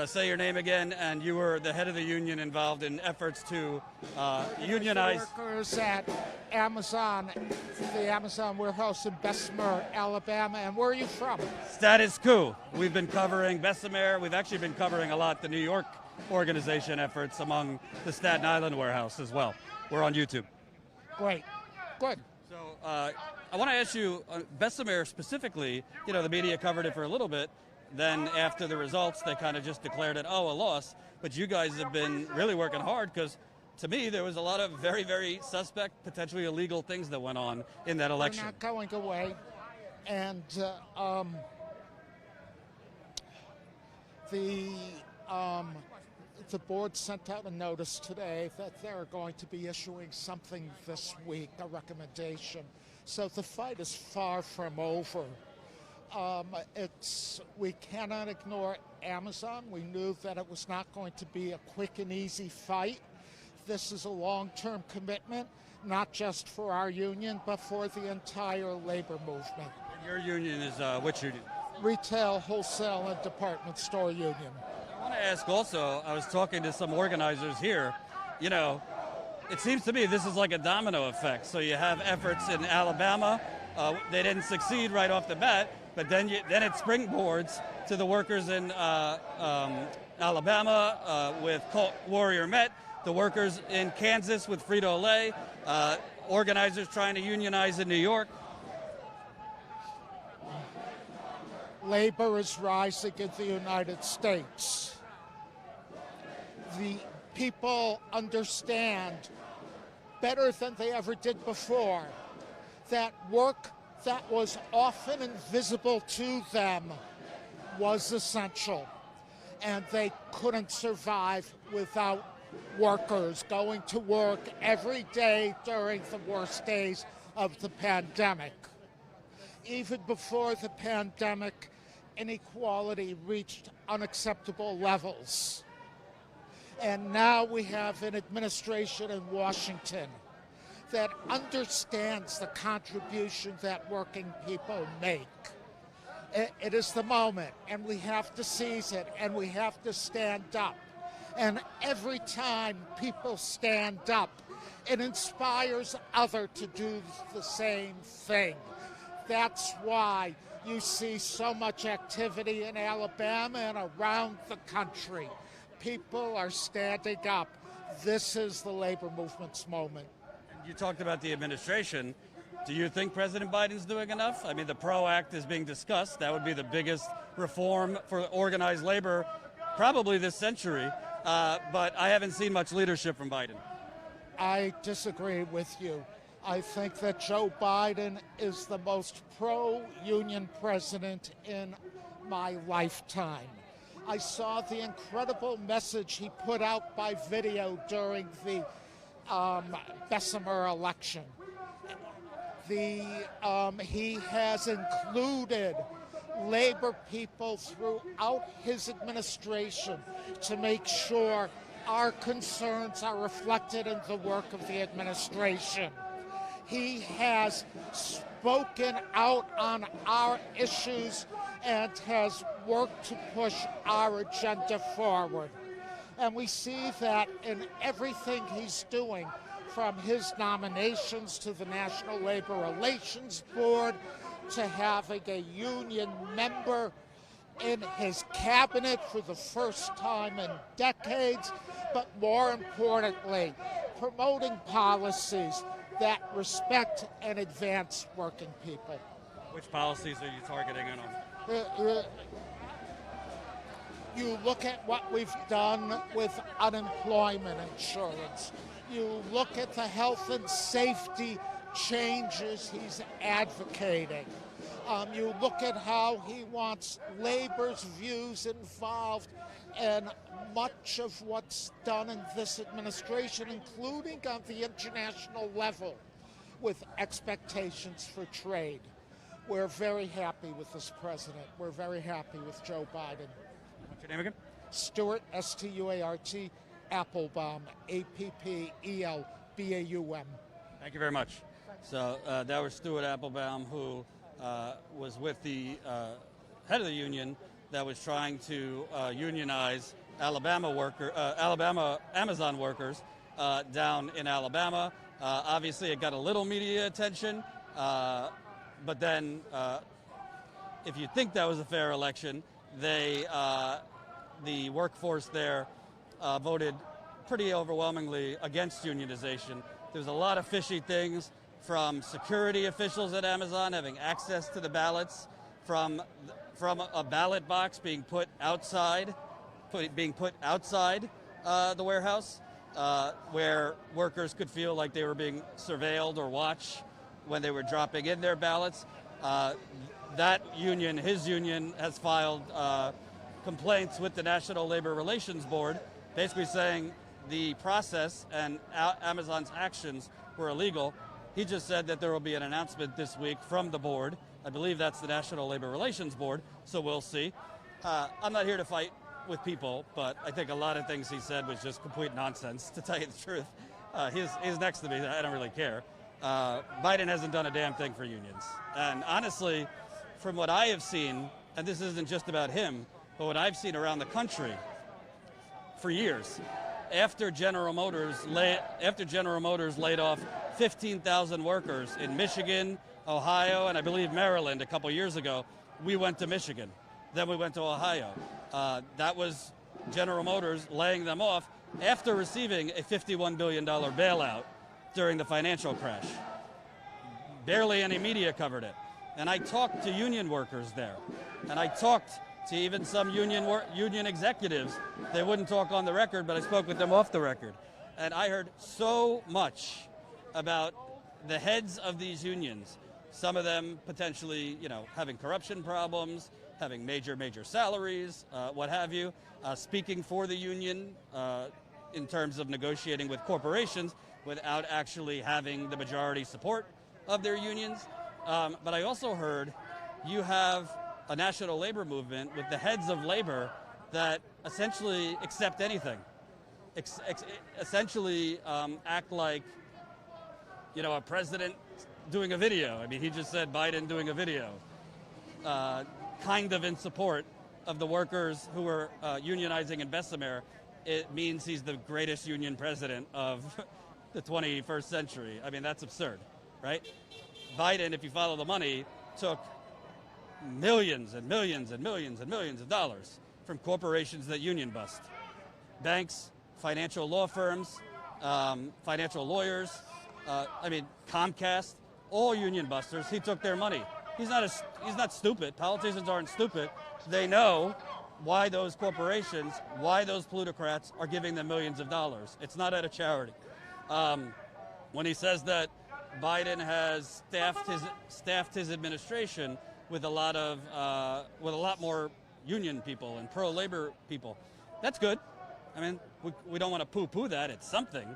say your name again, and you were the head of the union involved in efforts to unionize workers at Amazon, the Amazon warehouse in Bessemer, Alabama. And where are you from? Status Coup. We've been covering Bessemer. We've actually been covering a lot the New York organization efforts among the Staten Island warehouse as well. We're on YouTube. Great. Good. So I want to ask you, Bessemer specifically, the media covered it for a little bit. Then after the results, they kind of just declared it, a loss. But you guys have been really working hard because, to me, there was a lot of very, very suspect, potentially illegal things that went on in that election. We're not going away. And the board sent out a notice today that they're going to be issuing something this week, a recommendation. So the fight is far from over. We cannot ignore Amazon. We knew that it was not going to be a quick and easy fight. This is a long-term commitment, not just for our union, but for the entire labor movement. Your union is which union? Retail, wholesale, and department store union. I want to ask also, I was talking to some organizers here, it seems to me this is like a domino effect. So you have efforts in Alabama, they didn't succeed right off the bat, but then it springboards to the workers in Alabama with Warrior Met, the workers in Kansas with Frito-Lay, organizers trying to unionize in New York. Labor is rising in the United States. The people understand better than they ever did before that work that was often invisible to them was essential, and they couldn't survive without workers going to work every day during the worst days of the pandemic. Even before the pandemic, inequality reached unacceptable levels. And now we have an administration in Washington that understands the contribution that working people make. It is the moment, and we have to seize it, and we have to stand up. And every time people stand up, it inspires others to do the same thing. That's why you see so much activity in Alabama and around the country. People are standing up. This is the labor movement's moment. You talked about the administration. Do you think President Biden's doing enough? I mean, the PRO Act is being discussed. That would be the biggest reform for organized labor probably this century. But I haven't seen much leadership from Biden. I disagree with you. I think that Joe Biden is the most pro-union president in my lifetime. I saw the incredible message he put out by video during the Bessemer election. He has included labor people throughout his administration to make sure our concerns are reflected in the work of the administration. He has spoken out on our issues and has worked to push our agenda forward. And we see that in everything he's doing, from his nominations to the National Labor Relations Board, to having a union member in his cabinet for the first time in decades, but more importantly, promoting policies that respect and advance working people. Which policies are you targeting in on? You look at what we've done with unemployment insurance. You look at the health and safety changes he's advocating. You look at how he wants labor's views involved in much of what's done in this administration, including on the international level, with expectations for trade. We're very happy with this president. We're very happy with Joe Biden. What's your name again? Stuart, S-T-U-A-R-T, Applebaum, A-P-P-E-L-B-A-U-M. Thank you very much. So that was Stuart Applebaum, who was with the head of the union that was trying to unionize Alabama Amazon workers down in Alabama. Obviously, it got a little media attention, but then if you think that was a fair election, the workforce there voted pretty overwhelmingly against unionization. There's a lot of fishy things, from security officials at Amazon having access to the ballots, from a ballot box being put outside the warehouse, where workers could feel like they were being surveilled or watched when they were dropping in their ballots. That union, his union, has filed complaints with the National Labor Relations Board, basically saying the process and Amazon's actions were illegal. He just said that there will be an announcement this week from the board. I believe that's the National Labor Relations Board, so we'll see. I'm not here to fight with people, but I think a lot of things he said was just complete nonsense, to tell you the truth. He's next to me. I don't really care. Biden hasn't done a damn thing for unions. And honestly, from what I have seen, and this isn't just about him, but what I've seen around the country for years, after General Motors laid off 15,000 workers in Michigan, Ohio, and I believe Maryland a couple years ago, we went to Michigan. Then we went to Ohio. That was General Motors laying them off after receiving a $51 billion bailout during the financial crash. Barely any media covered it. And I talked to union workers there. And I talked to even some union executives. They wouldn't talk on the record, but I spoke with them off the record. And I heard so much about the heads of these unions, some of them potentially, having corruption problems, having major salaries, what have you, speaking for the union in terms of negotiating with corporations without actually having the majority support of their unions. But I also heard you have a national labor movement with the heads of labor that essentially accept anything, essentially act like, a president doing a video. I mean, he just said Biden doing a video, kind of in support of the workers who are unionizing in Bessemer. It means he's the greatest union president of the 21st century. I mean, that's absurd, right? Biden, if you follow the money, took millions and millions and millions and millions of dollars from corporations that union bust. Banks, financial law firms, financial lawyers, Comcast, all union busters. He took their money. He's not stupid. Politicians aren't stupid. They know why those corporations, why those plutocrats are giving them millions of dollars. It's not out of charity. When he says that Biden has staffed his administration with a lot more union people and pro-labor people, that's good. I mean, we don't want to poo-poo that. It's something,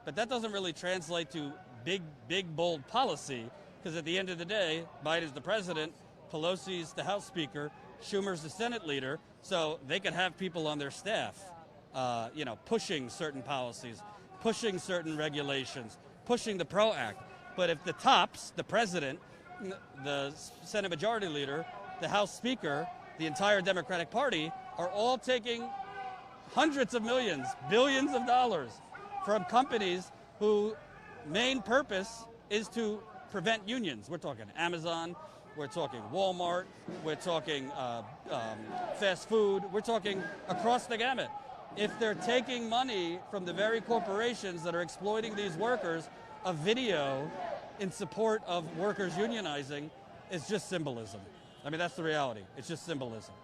but that doesn't really translate to big, bold policy, because at the end of the day, Biden's the president, Pelosi's the House Speaker, Schumer's the Senate leader, so they could have people on their staff, pushing certain policies, pushing certain regulations, pushing the PRO Act. But if the tops, the president, the Senate Majority Leader, the House Speaker, the entire Democratic Party are all taking hundreds of millions, billions of dollars from companies whose main purpose is to prevent unions. We're talking Amazon, we're talking Walmart, we're talking fast food, we're talking across the gamut. If they're taking money from the very corporations that are exploiting these workers, a video in support of workers unionizing is just symbolism. I mean, that's the reality. It's just symbolism.